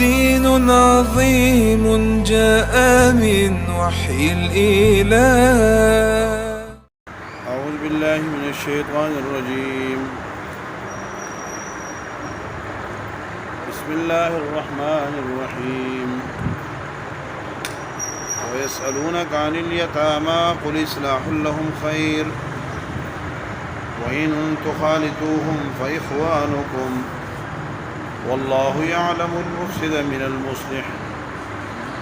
دين عظيم جاء من وحي الإله. أعوذ بالله من الشيطان الرجيم. بسم الله الرحمن الرحيم. ويسألونك عن اليتامى قل إصلاح لهم خير وإن تخالطوهم فإخوانكم والله يعلم المفسد من المصلح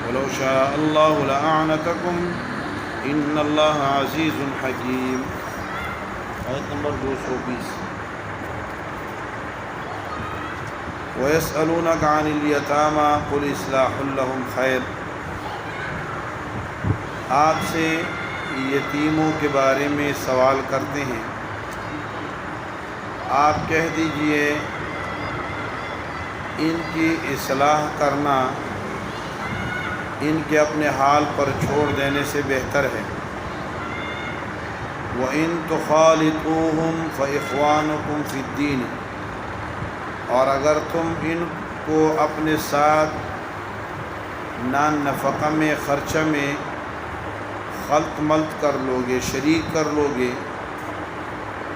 ولو شاء الله لأعنتكم إن الله عزيز حكيم. آیت نمبر 220. ويسألونك عن اليتامى قل إصلاح لهم خير. آپ سے یتیموں کے بارے میں سوال کرتے ہیں، آپ کہہ دیجئے ان کی اصلاح کرنا ان کے اپنے حال پر چھوڑ دینے سے بہتر ہے. وَإِن تُخَالِطُوهُمْ فَإِخْوَانُكُمْ فِي الدِّينِ. اور اگر تم ان کو اپنے ساتھ نان نفقہ میں خرچہ میں خلط ملط کر لو گے، شریک کر لو گے،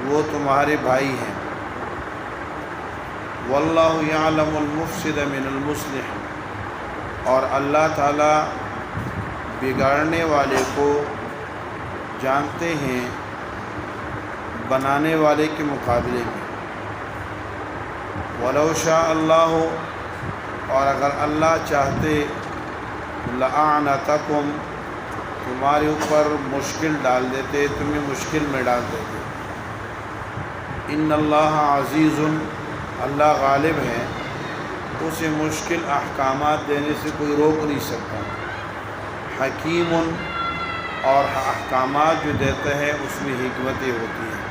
وہ تمہارے بھائی ہیں. واللہ یعلم المفسد من المصلح. اور اللہ تعالیٰ بگاڑنے والے کو جانتے ہیں بنانے والے کے مقابلے میں. ولو شاء اللہ. اور اگر اللہ چاہتے لأعنتکم، تمہارے اوپر مشکل ڈال دیتے، تمہیں مشکل میں ڈال دیتے. ان اللہ عزیز. اللہ غالب ہے، اسے مشکل احکامات دینے سے کوئی روک نہیں سکتا. حکیم. اور احکامات جو دیتا ہے اس میں حکمتیں ہوتی ہیں.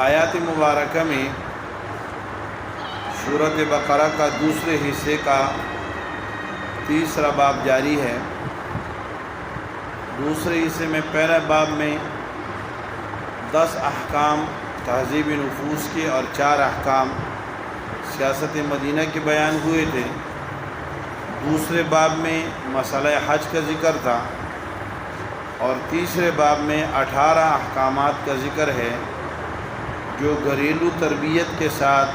آیات مبارکہ میں سورۃ بقرہ کا دوسرے حصے کا تیسرا باب جاری ہے. دوسرے حصے میں پہلا باب میں 10 احکام تہذیب نفوس کے اور 4 احکام سیاست مدینہ کے بیان ہوئے تھے. دوسرے باب میں مسئلہ حج کا ذکر تھا اور تیسرے باب میں 18 احکامات کا ذکر ہے جو گھریلو تربیت کے ساتھ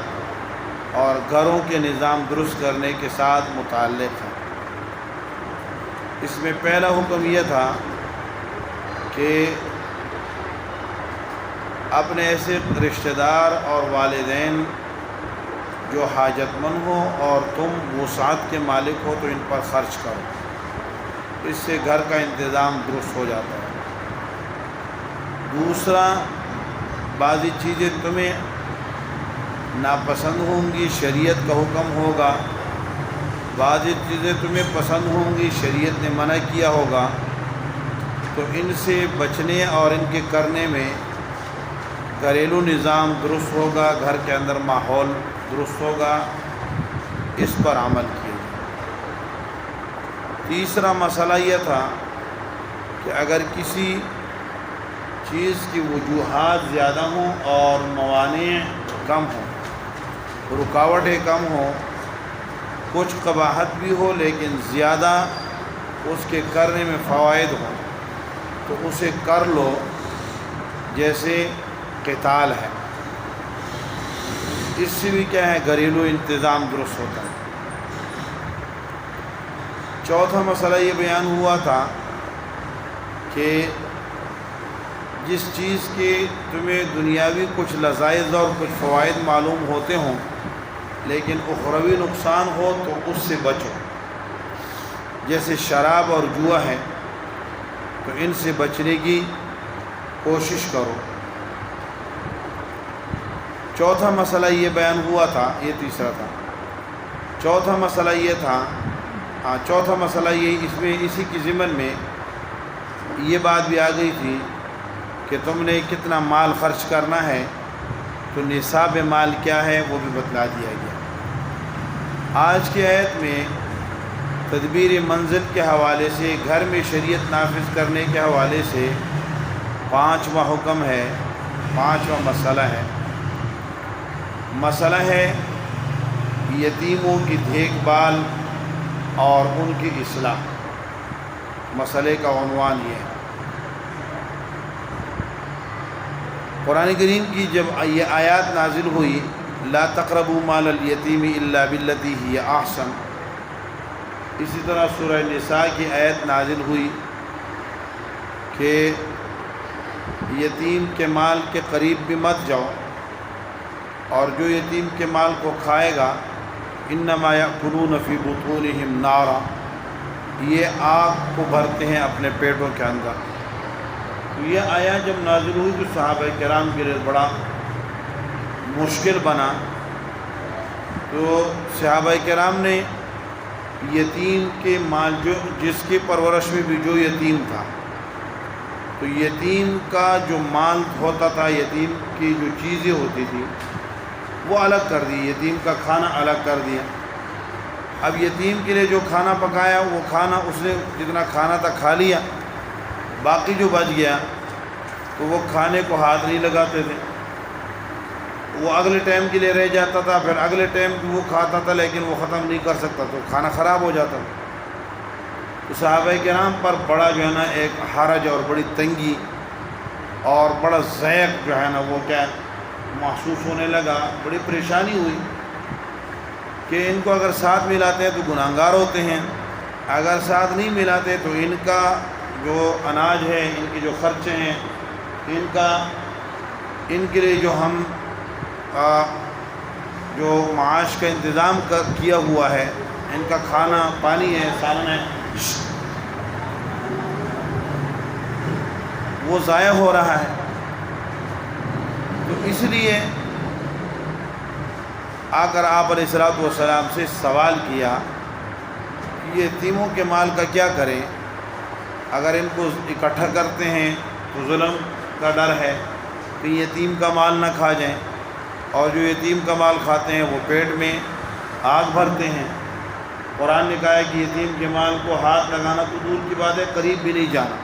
اور گھروں کے نظام درست کرنے کے ساتھ متعلق ہے. اس میں پہلا حکم یہ تھا کہ اپنے ایسے رشتہ دار اور والدین جو حاجت مند ہوں اور تم وسعت کے مالک ہو تو ان پر خرچ کرو. اس سے گھر کا انتظام درست ہو جاتا ہے. دوسرا، بعضی چیزیں تمہیں ناپسند ہوں گی، شریعت کا حکم ہوگا. بعضی چیزیں تمہیں پسند ہوں گی، شریعت نے منع کیا ہوگا. تو ان سے بچنے اور ان کے کرنے میں گھریلو نظام درست ہوگا، گھر کے اندر ماحول درست ہوگا. اس پر عمل کیے. تیسرا مسئلہ یہ تھا کہ اگر کسی چیز کی وجوہات زیادہ ہوں اور موانع کم ہوں، رکاوٹیں کم ہوں، کچھ قباحت بھی ہو لیکن زیادہ اس کے کرنے میں فوائد ہوں، تو اسے کر لو. جیسے قتال ہے، اس سے بھی کیا ہے گھریلو انتظام درست ہوتا ہے. چوتھا مسئلہ یہ بیان ہوا تھا کہ جس چیز کے تمہیں دنیاوی کچھ لذائذ اور کچھ فوائد معلوم ہوتے ہوں لیکن اخروی نقصان ہو تو اس سے بچو. جیسے شراب اور جوا ہے تو ان سے بچنے کی کوشش کرو. چوتھا مسئلہ یہ بیان ہوا تھا، یہ تیسرا تھا. چوتھا مسئلہ یہ تھا، چوتھا مسئلہ یہ اس میں اسی کی ضمن میں یہ بات بھی آ گئی تھی کہ تم نے کتنا مال خرچ کرنا ہے، تو نصاب مال کیا ہے وہ بھی بتلا دیا گیا. آج کی آیت میں تدبیر منزل کے حوالے سے، گھر میں شریعت نافذ کرنے کے حوالے سے 5واں حکم ہے 5واں مسئلہ ہے، مسئلہ ہے یتیموں کی دیکھ بھال اور ان کی اصلاح۔ مسئلے کا عنوان یہ ہے۔ قرآن کریم کی جب یہ آیات نازل ہوئی، لا تقربوا مال الیتیم الا بالتی ہی احسن، اسی طرح سورہ نساء کی آیت نازل ہوئی کہ یتیم کے مال کے قریب بھی مت جاؤ، اور جو یتیم کے مال کو کھائے گا انما یأکلون فی بطونہم نارا، یہ آگ کو بھرتے ہیں اپنے پیٹوں کے اندر۔ تو یہ آیات جب نازل ہوئی تو صحابہ کرام کے لیے بڑا مشکل بنا، تو صحابہ کرام نے یتیم کے مال، جو جس کی پرورش میں بھی جو یتیم تھا، تو یتیم کا جو مال ہوتا تھا، یتیم کی جو چیزیں ہوتی تھی وہ الگ کر دی، یتیم کا کھانا الگ کر دیا۔ اب یتیم کے لیے جو کھانا پکایا وہ کھانا اس نے جتنا کھانا تھا کھا لیا، باقی جو بچ گیا تو وہ کھانے کو ہاتھ نہیں لگاتے تھے، وہ اگلے ٹائم کے لیے رہ جاتا تھا، پھر اگلے ٹائم وہ کھاتا تھا لیکن وہ ختم نہیں کر سکتا تو کھانا خراب ہو جاتا تھا۔ تو صحابہ کرام پر بڑا جو ہے نا ایک حرج اور بڑی تنگی اور بڑا ضیق جو ہے نا وہ کیا محسوس ہونے لگا، بڑی پریشانی ہوئی کہ ان کو اگر ساتھ ملاتے ہیں تو گناہگار ہوتے ہیں، اگر ساتھ نہیں ملاتے تو ان کا جو اناج ہے، ان کے جو خرچے ہیں، ان کے لیے جو ہم جو معاش کا انتظام کیا ہوا ہے، ان کا کھانا پانی ہے، سالن ہے، وہ ضائع ہو رہا ہے۔ تو اس لیے آ کر آپ علیہ الصلوۃ والسلام سے سوال کیا کہ یتیموں کے مال کا کیا کریں؟ اگر ان کو اکٹھا کرتے ہیں تو ظلم کا ڈر ہے کہ یتیم کا مال نہ کھا جائیں، اور جو یتیم کا مال کھاتے ہیں وہ پیٹ میں آگ بھرتے ہیں۔ قرآن نے کہا ہے کہ یتیم کے مال کو ہاتھ لگانا تو دور کی بات ہے، قریب بھی نہیں جانا۔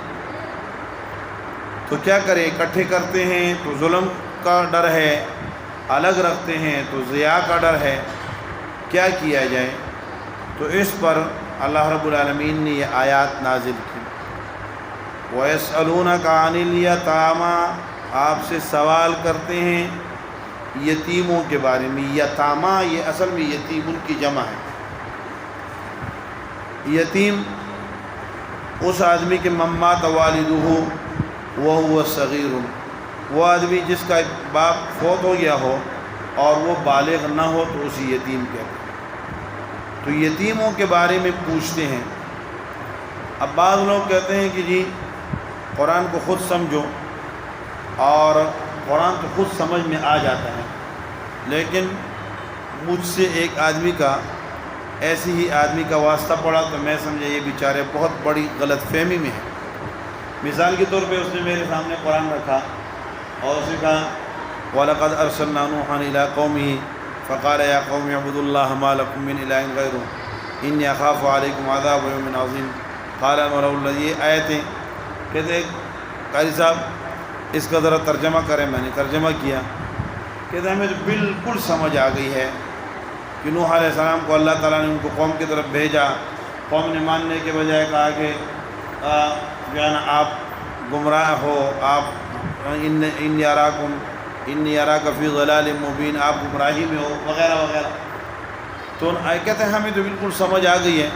تو کیا کریں؟ اکٹھے کرتے ہیں تو ظلم کا ڈر ہے، الگ رکھتے ہیں تو ضیاع کا ڈر ہے، کیا کیا جائے؟ تو اس پر اللہ رب العالمین نے یہ آیات نازل کی۔ وَيَسْأَلُونَكَ عَنِ الْيَتَامَى، آپ سے سوال کرتے ہیں یتیموں کے بارے میں۔ یتامہ یہ اصل میں یتیم ان کی جمع ہے۔ یتیم اس آدمی کے من مات والدہ وہو صغیر، وہ آدمی جس کا باپ فوت ہو گیا ہو اور وہ بالغ نہ ہو تو اسی یتیم کہتے ہیں۔ تو یتیموں کے بارے میں پوچھتے ہیں۔ اب بعض لوگ کہتے ہیں کہ جی قرآن کو خود سمجھو، اور قرآن تو خود سمجھ میں آ جاتا ہے، لیکن مجھ سے ایک آدمی کا ایسی ہی آدمی کا واسطہ پڑا تو میں سمجھا یہ بیچارے بہت بڑی غلط فہمی میں ہے۔ مثال کے طور پہ اس نے میرے سامنے قرآن رکھا اور اس نے کہا وَلَقَدْ أَرْسَلْنَا نُوحًا إِلَىٰ قَوْمِهِ فَقَالَ يَا قَوْمِ اعْبُدُوا اللَّهَ مَا لَكُم مِّنْ إِلَٰهٍ غَيْرُهُ إِنِّي أَخَافُ عَلَيْكُمْ عَذَابَ يَوْمٍ عَظِيمٍ قَالَ الْمَلَأُ الَّذِينَ، یہ آیتیں کہتے قاری صاحب اس کا ذرا ترجمہ کریں۔ میں نے ترجمہ کیا، کہتے ہمیں تو بالکل سمجھ آ گئی ہے کہ نوح علیہ السلام کو اللہ تعالیٰ نے ان کو قوم کی طرف بھیجا، قوم نے ماننے کے بجائے کہا کہ جو ہے نا آپ گمراہ ہو، آپ انی اراک فی ضلال مبین، آپ گمراہی میں ہو، وغیرہ وغیرہ۔ تو کہتے ہیں ہمیں تو بالکل سمجھ آ گئی ہے،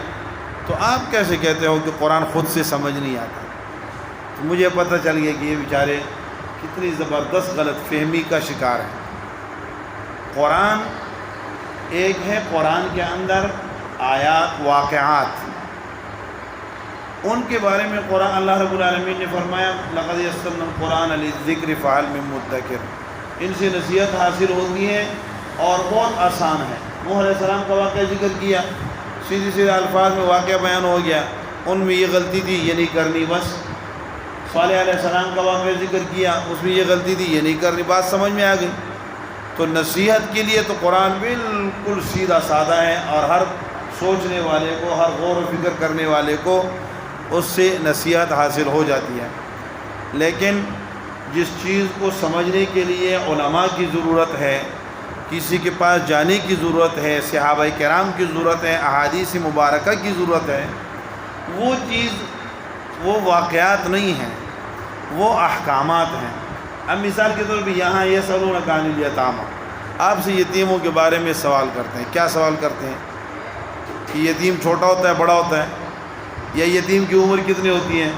تو آپ کیسے کہتے ہو کہ قرآن خود سے سمجھ نہیں آتا؟ تو مجھے پتہ چل گیا کہ یہ بیچارے کتنی زبردست غلط فہمی کا شکار ہیں۔ قرآن ایک ہے، قرآن کے اندر آیات واقعات، ان کے بارے میں قرآن اللہ رب العالمین نے فرمایا لَقَدْ يَسَّرْنَا الْقُرْآنَ لِلذِّكْرِ فَهَلْ مِن مُدَّكِرٍ، ان سے نصیحت حاصل ہوتی ہے اور بہت آسان ہے۔ نوح علیہ السلام کا واقعہ ذکر کیا، سیدھے سیدھے الفاظ میں واقعہ بیان ہو گیا، ان میں یہ غلطی تھی یہ نہیں کرنی بس۔ صالح علیہ السلام کا واقعہ ذکر کیا، اس میں یہ غلطی تھی یہ نہیں کرنی، بات سمجھ میں آ گئی۔ تو نصیحت کے لیے تو قرآن بالکل سیدھا سادہ ہے، اور ہر سوچنے والے کو، ہر غور و فکر کرنے والے کو اس سے نصیحت حاصل ہو جاتی ہے۔ لیکن جس چیز کو سمجھنے کے لیے علماء کی ضرورت ہے، کسی کے پاس جانے کی ضرورت ہے، صحابہ کرام کی ضرورت ہے، احادیث مبارکہ کی ضرورت ہے، وہ چیز وہ واقعات نہیں ہیں، وہ احکامات ہیں۔ اب مثال کے طور پہ یہاں یسألونک عن الیتامی، آپ سے یتیموں کے بارے میں سوال کرتے ہیں۔ کیا سوال کرتے ہیں؟ کہ یتیم چھوٹا ہوتا ہے بڑا ہوتا ہے، یا یتیم کی عمر کتنی ہوتی ہے،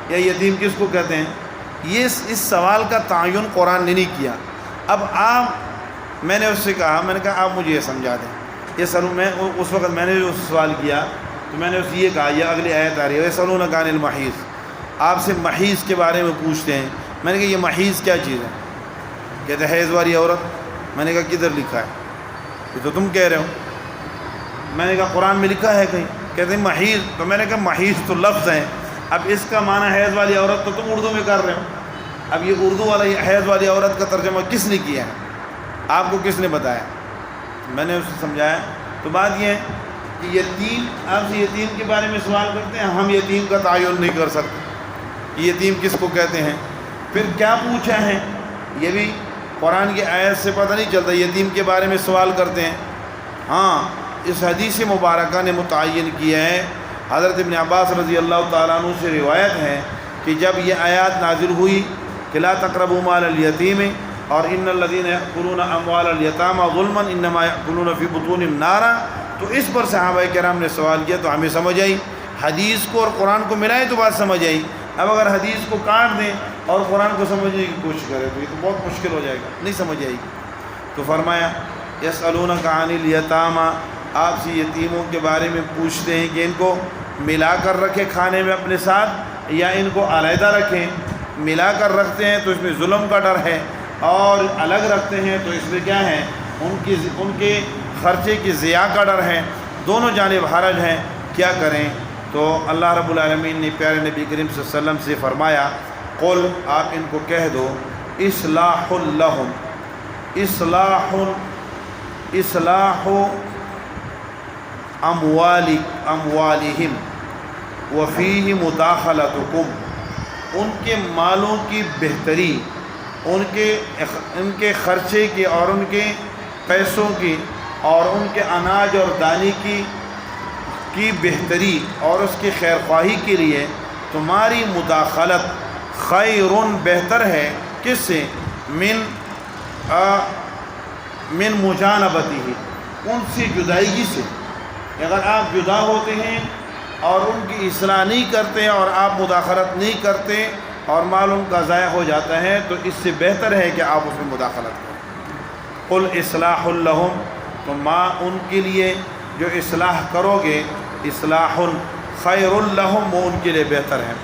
یا یتیم کس کو کہتے ہیں؟ یہ اس سوال کا تعین قرآن نے نہیں کیا۔ اب میں نے اس سے کہا، میں نے کہا آپ مجھے یہ سمجھا دیں۔ میں اس وقت میں نے جو سوال کیا تو میں نے اس یہ کہا، یہ اگلی آیت آ رہی ہے یسألونک عن المحیض، آپ سے محیض کے بارے میں پوچھتے ہیں۔ میں نے کہا یہ محیض کیا چیز ہے؟ کہتے ہیں حیض والی عورت۔ میں نے کہا کدھر لکھا ہے؟ یہ تو تم کہہ رہے ہو۔ میں نے کہا قرآن میں لکھا ہے کہیں؟ کہتے ہیں محیض۔ تو میں نے کہا محیض تو لفظ ہے، اب اس کا معنی حیض والی عورت تو تم اردو میں کر رہے ہو۔ اب یہ اردو والا حیض والی عورت کا ترجمہ کس نے کیا ہے؟ آپ کو کس نے بتایا؟ میں نے اسے سمجھایا۔ تو بات یہ ہے کہ یتیم، آپ سے یتیم کے بارے میں سوال کرتے ہیں، ہم یتیم کا تعین نہیں کر سکتے کہ یتیم کس کو کہتے ہیں۔ پھر کیا پوچھا ہے یہ بھی قرآن کی آیت سے پتہ نہیں چلتا، یتیم کے بارے میں سوال کرتے ہیں۔ ہاں، اس حدیث مبارکہ نے متعین کیا ہے، حضرت ابن عباس رضی اللہ تعالیٰ عنہ سے روایت ہے کہ جب یہ آیات نازل ہوئی کہ لا تقربوا مال الیتیم اور ان الذین یأکلون اموال الیتامی ظلما انما یأکلون فی بطونہم نارا، تو اس پر صحابہ کرام نے سوال کیا تو ہمیں سمجھ آئی، حدیث کو اور قرآن کو ملائیں تو بات سمجھ آئی۔ اب اگر حدیث کو کاٹ دیں اور قرآن کو سمجھنے کی کوشش کریں تو یہ تو بہت مشکل ہو جائے گا، نہیں سمجھ آئے گی۔ تو فرمایا یسألونک عن الیتامی، آپ سے یتیموں کے بارے میں پوچھتے ہیں کہ ان کو ملا کر رکھیں کھانے میں اپنے ساتھ یا ان کو علیحدہ رکھیں۔ ملا کر رکھتے ہیں تو اس میں ظلم کا ڈر ہے، اور الگ رکھتے ہیں تو اس میں کیا ہے، ان کے خرچے کی ضیاع کا ڈر ہے، دونوں جانب حرج ہیں، کیا کریں؟ تو اللہ رب العالمین نے پیارے نبی کریم صلی اللہ علیہ وسلم سے فرمایا قل، آپ ان کو کہہ دو اصلاح لہم، اصلاح اموالہم وفیہ مداخلتکم، ان کے مالوں کی بہتری، ان کے خرچے کی اور ان کے پیسوں کی اور ان کے اناج اور دانے کی بہتری اور اس کی خیر خواہی کے لیے تمہاری مداخلت خیر، بہتر ہے، کس سے؟ من مجانبتہ، ان سے جدائیگی سے۔ اگر آپ جدا ہوتے ہیں اور ان کی اصلاح نہیں کرتے اور آپ مداخلت نہیں کرتے اور مال ان کا ضائع ہو جاتا ہے تو اس سے بہتر ہے کہ آپ اس میں مداخلت کریں۔ قل اصلاح لہم، تو ان کے لیے جو اصلاح کرو گے، اصلاح خیر لہم، وہ ان کے لیے بہتر ہے۔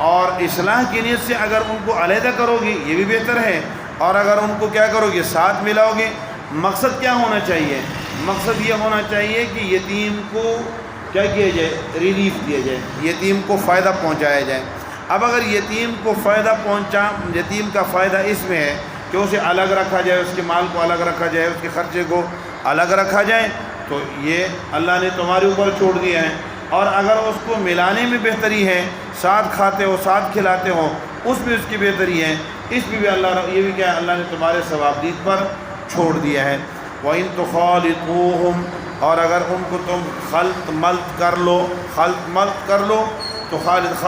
اور اصلاح کی نیت سے اگر ان کو علیحدہ کرو گے یہ بھی بہتر ہے، اور اگر ان کو کیا کرو گے، ساتھ ملاؤ گے۔ مقصد کیا ہونا چاہیے؟ مقصد یہ ہونا چاہیے کہ یتیم کو کیا کیا جائے، ریلیف دیا جائے، یتیم کو فائدہ پہنچایا جائے۔ اب اگر یتیم کو فائدہ یتیم کا فائدہ اس میں ہے کہ اسے الگ رکھا جائے، اس کے مال کو الگ رکھا جائے، اس کے خرچے کو الگ رکھا جائے، تو یہ اللہ نے تمہارے اوپر چھوڑ دیا ہے۔ اور اگر اس کو ملانے میں بہتری ہے، ساتھ کھاتے ہو، ساتھ کھلاتے ہو، اس میں اس کی بہتری ہے، اس میں بھی یہ بھی کیا ہے، اللہ نے تمہارے ثوابدید پر چھوڑ دیا ہے۔ وَإِن تُخَالِطُوهُمْ، اور اگر ان کو تم خلط ملط کر لو تو خالط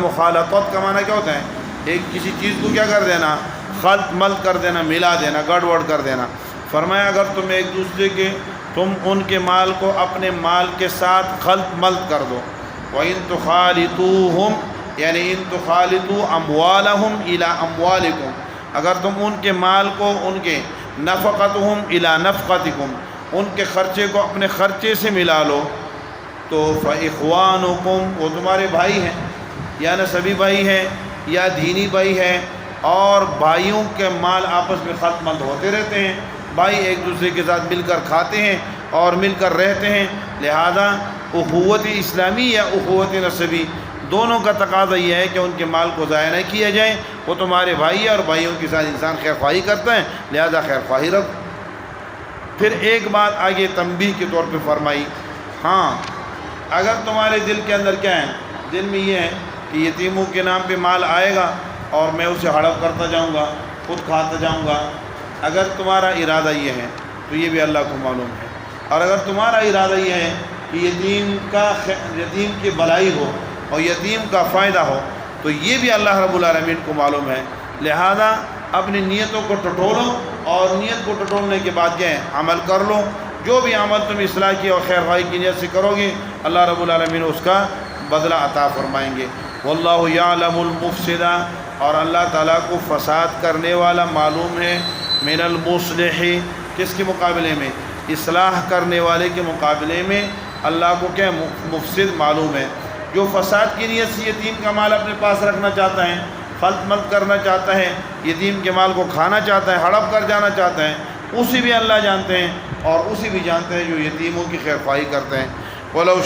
مخالطت کا معنی کیا ہوتا ہے؟ ایک کسی چیز کو کیا کر دینا، خلط ملط کر دینا، ملا دینا، گڑبڑ کر دینا۔ فرمایا اگر تم ایک دوسرے کے، تم ان کے مال کو اپنے مال کے ساتھ خلط ملط کر دو۔ وَإِن تُخَالِطُوهُمْ، یعنی ان تخالطوا اموالہم الی اموالکم، اگر تم ان کے مال کو، ان کے نفقتہم الی نفقتکم، ان کے خرچے کو اپنے خرچے سے ملا لو، تو فاخوانکم، وہ تمہارے بھائی ہیں، یا نسبی بھائی ہیں یا دینی بھائی ہیں، اور بھائیوں کے مال آپس میں خلط ملط ہوتے رہتے ہیں، بھائی ایک دوسرے کے ساتھ مل کر کھاتے ہیں اور مل کر رہتے ہیں، لہذا اخوت اسلامی یا اخوت نسبی دونوں کا تقاضا یہ ہے کہ ان کے مال کو ضائع نہ کیا جائے، وہ تمہارے بھائی ہے اور بھائیوں کے ساتھ انسان خیر خواہی کرتا ہے، لہذا خیر خواہی رکھ۔ پھر ایک بات آگے تنبیہ کے طور پہ فرمائی، ہاں اگر تمہارے دل کے اندر کیا ہے، دل میں یہ ہے کہ یتیموں کے نام پہ مال آئے گا اور میں اسے ہڑپ کرتا جاؤں گا، خود کھاتا جاؤں گا۔ اگر تمہارا ارادہ یہ ہے تو یہ بھی اللہ کو معلوم ہے، اور اگر تمہارا ارادہ یہ ہے کہ یتیم کی بلائی ہو اور یتیم کا فائدہ ہو تو یہ بھی اللہ رب العالمین کو معلوم ہے۔ لہذا اپنی نیتوں کو ٹٹولو، اور نیت کو ٹٹولنے کے بعد کیا ہے، عمل کر لو۔ جو بھی عمل تم اصلاح کی اور خیر خواہی کی نیت سے کرو گے اللہ رب العالمین اس کا بدلہ عطا فرمائیں گے۔ واللہ یعلم المفسد، اور اللہ تعالیٰ کو فساد کرنے والا معلوم ہے، من المصلح، کس کے مقابلے میں، اصلاح کرنے والے کے مقابلے میں اللہ کو کیا مفسد معلوم ہے۔ جو فساد کی نیت سے یتیم کا مال اپنے پاس رکھنا چاہتا ہے، خلط ملط کرنا چاہتا ہے، یتیم کے مال کو کھانا چاہتا ہے، ہڑپ کر جانا چاہتا ہے، اسی بھی اللہ جانتے ہیں، اور اسی بھی جانتے ہیں جو یتیموں کی خیر خواہی کرتے ہیں۔ وَلَوْ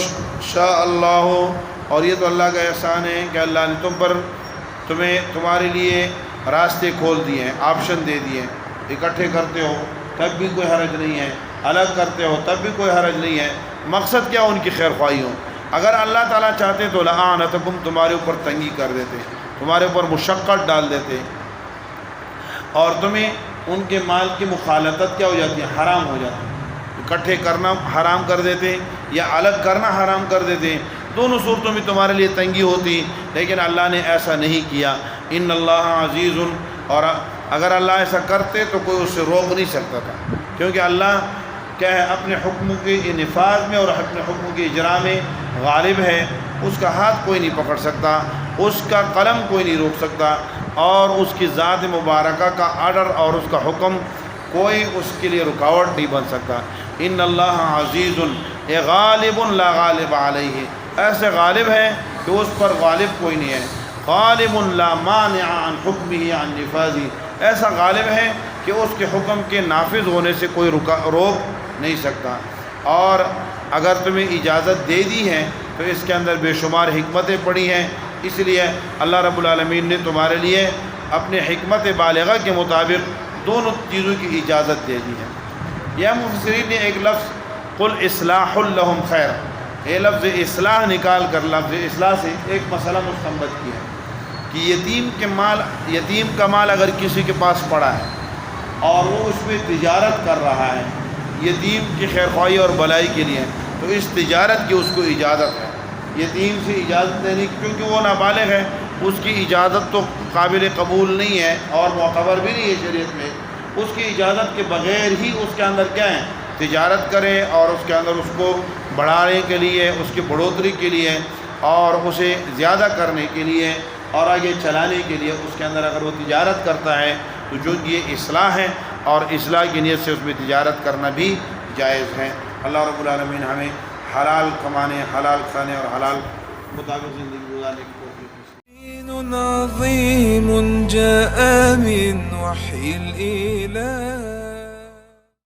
شَاءَ اللَّهُ، اور یہ تو اللہ کا احسان ہے کہ اللہ نے تمہارے لیے راستے کھول دیے ہیں، آپشن دے دیے ہیں۔ اکٹھے کرتے ہو تب بھی کوئی حرج نہیں ہے، الگ کرتے ہو تب بھی کوئی حرج نہیں ہے۔ مقصد کیا، ان کی خیر خواہی ہو۔ اگر اللہ تعالیٰ چاہتے تو لَأَعْنَتَكُمْ، تمہارے اوپر تنگی کر دیتے، تمہارے اوپر مشقت ڈال دیتے، اور تمہیں ان کے مال کی مخالطت کیا ہو جاتی ہے، حرام ہو جاتی ہے۔ اکٹھے کرنا حرام کر دیتے یا الگ کرنا حرام کر دیتے، دونوں صورتوں میں تمہارے لیے تنگی ہوتی، لیکن اللہ نے ایسا نہیں کیا۔ ان اللہ عزیز، اور اگر اللہ ایسا کرتے تو کوئی اس سے روک نہیں سکتا تھا، کیونکہ اللہ کیا ہے، اپنے حکم کے نفاذ میں اور اپنے حکم کے اجرا میں غالب ہے۔ اس کا ہاتھ کوئی نہیں پکڑ سکتا، اس کا قلم کوئی نہیں روک سکتا، اور اس کی ذات مبارکہ کا آرڈر اور اس کا حکم کوئی اس کے لیے رکاوٹ نہیں بن سکتا۔ ان اللہ عزیز، غالب لا غالب علیہ، ایسے غالب ہے کہ اس پر غالب کوئی نہیں ہے۔ غالب لا مانع عن حکمہ عن نفاذہ، ایسا غالب ہے کہ اس کے حکم کے نافذ ہونے سے کوئی روک نہیں سکتا۔ اور اگر تمہیں اجازت دے دی ہے تو اس کے اندر بے شمار حکمتیں پڑی ہیں، اس لیے اللہ رب العالمین نے تمہارے لیے اپنے حکمت بالغہ کے مطابق دونوں چیزوں کی اجازت دے دی ہے۔ یہ مفسرین نے ایک لفظ قل اصلاح لہم خیر، یہ لفظ اصلاح نکال کر لفظ اصلاح سے ایک مسئلہ مستنبط کیا ہے کہ یتیم کا مال اگر کسی کے پاس پڑا ہے اور وہ اس میں تجارت کر رہا ہے یتیم کی خیر خواہی اور بلائی کے لیے، تو اس تجارت کی اس کو اجازت ہے۔ یتیم سے اجازت لینے کی، کیونکہ وہ نابالغ ہے، اس کی اجازت تو قابل قبول نہیں ہے اور معتبر بھی نہیں ہے شریعت میں۔ اس کی اجازت کے بغیر ہی اس کے اندر کیا ہے، تجارت کریں، اور اس کے اندر اس کو بڑھانے کے لیے، اس کی بڑھوتری کے لیے، اور اسے زیادہ کرنے کے لیے اور آگے چلانے کے لیے اس کے اندر اگر وہ تجارت کرتا ہے تو جو یہ اصلاح ہے، اور اصلاح کی نیت سے اس میں تجارت کرنا بھی جائز ہے۔ اللہ رب العالمین ہمیں حلال کمانے، حلال کھانے اور حلال مطابق زندگی گزارنے کی توفیق دے۔ دین عظیم جاء من وحی الإله